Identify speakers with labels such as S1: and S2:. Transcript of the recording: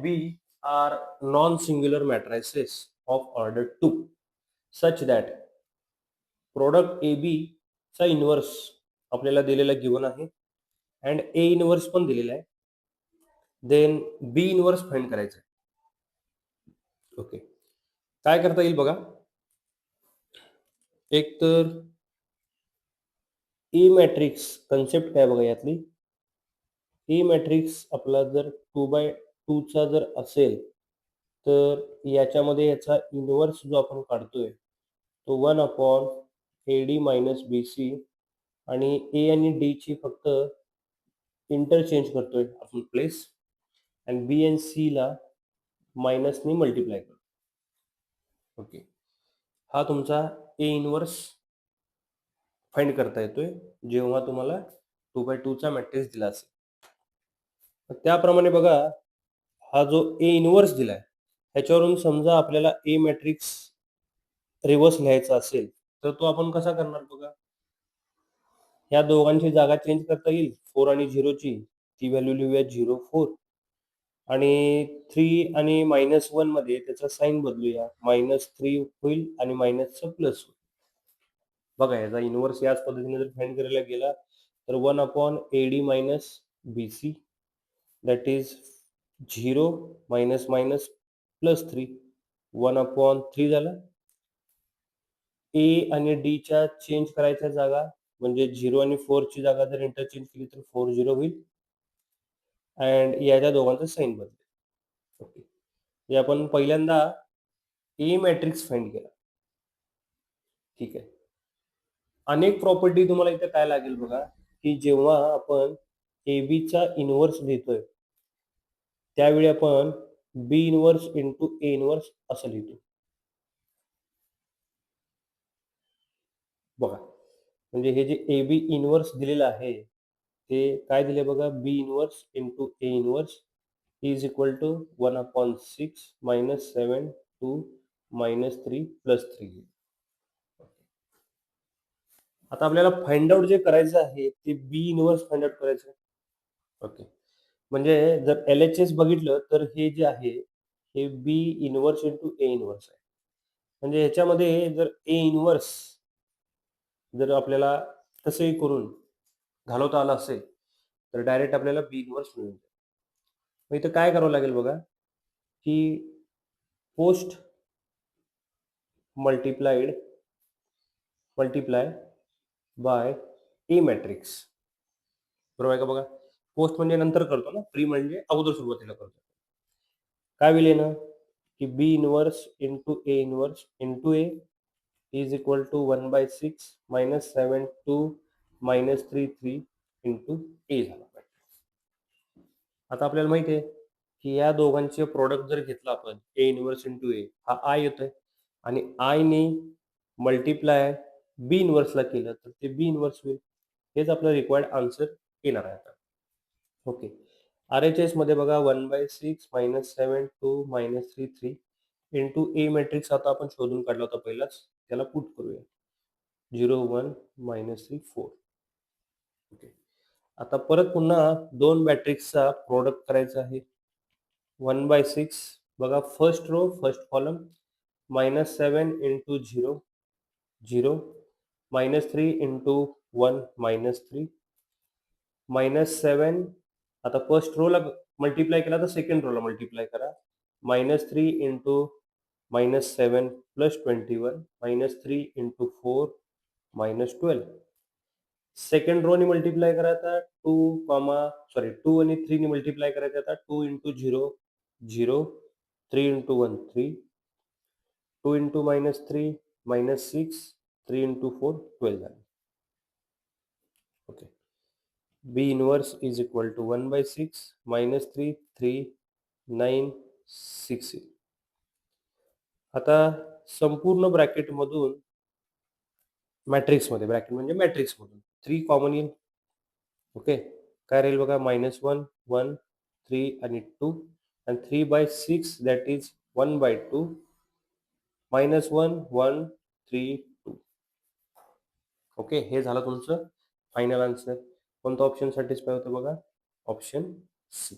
S1: B are non-singular matrices of order 2 such that product AB चा inverse आपल्याला दिलेला given आहे अँड A इन्व्हर्स पण दिलेला आहे. देन B इन्व्हर्स फाइंड करायचं आहे. ओके, काय करता येईल बघा. एक तर ए मॅट्रिक्स कन्सेप्ट काय बघा यातली. ए मॅट्रिक्स आपला जर 2/2 चा जर असेल तर याच्यामध्ये याचा इन्व्हर्स जो आपण काढतोय तो 1 AD मायनस BC आणि ए आणि डी ची फक्त इंटरचेंज करतोय आपण प्लेस आणि बी आणि सी ला मायनसने मल्टिप्लाय करतो. ओके, हा तुमचा ए इन्व्हर्स फाइंड करता येतोय जेव्हा तुम्हाला 2/2 चा मॅट्रिक्स दिला असेल. त्याप्रमाणे बघा, हा जो ए इन्व्हर्स दिलाय ह्याच्यावरून समजा आपल्याला ए मॅट्रिक्स रिव्हर्स लिहायचा असेल तर तो आपण कसा करणार बघा. ह्या दोघांची जागा चेंज करता येईल 4 आणि 0 ची. ती व्हॅल्यू लिहूया 0 4 आणि 3 आणि -1 मध्ये त्याचा साइन बदलूया. -3 होईल आणि मायनसचा प्लस होईल. बघा याचा इन्व्हर्स याच पद्धतीने जर फाइंड करायला गेला तर 1 AD minus BC that is 0 minus minus plus 3 1/3 झालं. ए आणि डी च्या चेंज करायच्या जागा म्हणजे 0 आणि 4 ची जागा जर इंटरचेंज केली तर 4 0 होईल अँड याच्या दोघांचं साइन बदलेल. ओके, हे आपण पहिल्यांदा ए मॅट्रिक्स फाइंड केला. ठीक आहे, अनेक प्रॉपर्टी तुम्हाला इथे काय लागेल बघा की जेव्हा आपण ए बी चा इन्व्हर्स लिहितोय त्यावेळी आपण बी इन्व्हर्स इंटू ए इन्व्हर्स असं लिहितो. बघा, म्हणजे हे जे ए बी इन्व्हर्स दिलेलं आहे ते काय दिले बघा, B inverse into A inverse is equal to 1/6 minus 7 two -3 plus 3. आता आपल्याला फाइंड आउट जे करायचं आहे ते बी इन्व्हर्स फाइंड आउट करायचं. ओके, म्हणजे जर LHS बघितलं तर हे जे आहे हे B inverse into A inverse आहे. म्हणजे ह्याच्यामध्ये जर ए इन्व्हर्स जर आपल्याला तसंही करून घालवता आलं असेल तर डायरेक्ट आपल्याला बी इन्व्हर्स मिळून जाईल. मग इथं काय करावं लागेल बघा की post multiply by A matrix. बरोबर आहे का बघा. पोस्ट म्हणजे नंतर करतो ना, प्री म्हणजे अगोदर सुरुवातीला करतो. काय होईल ना की B inverse into A inverse into A is equal to 1/6 minus 7 two -3 3 into A झाला. आता आपल्याला माहिती आहे की या दोघांचे प्रोडक्ट जर घेतलं आपण ए इन्व्हर्स इंटू ए, हा आय येतोय आणि आय ने मल्टिप्लाय बी इन्व्हर्सला केलं तर ते बी इन्व्हर्स होईल. हेच आपलं रिक्वायर्ड आन्सर येणार आहे आता. ओके, RHS मध्ये बघा 1/6 minus 7 two -3 3 into A matrix आता आपण शोधून काढला होता पहिलाच, त्याला पुट करूया 0 1 -3 4. ओके, आता परत पुन्हा दोन मॅट्रिक्सचा प्रोडक्ट करायचा आहे. 1/6 बघा, first row first column -7 into 0 0 -3 into 1 -3 -7. आता फर्स्ट रोला मल्टिप्लाय केला तर सेकंड रोला मल्टिप्लाय करा. -3 into -7 plus 21 -3 into 4 -12. Second row ने मल्टिप्लाय करायचा 2 आणि 3 ने मल्टिप्लाय करायचा आता 2 इंटू 0 0 3 इंटू 1 3 2 इंटू -3 -6 3 इंटू 4 12 झाले. Okay, B inverse is equal to 1/6 -3 3 9 6. आता संपूर्ण ब्रॅकेट मधून मॅट्रिक्स मध्ये, ब्रॅकेट म्हणजे मॅट्रिक्स मधून 3 कॉमन येईल. ओके, काय राहील बघा, -1 1 3 आणि 2 आणि 3/6 दॅट इज 1/2 -1 1 3 2. ओके, हे झालं तुमचं फायनल आन्सर. कोणतं ऑप्शन सॅटिस्फाय होतं बघा, ऑप्शन सी.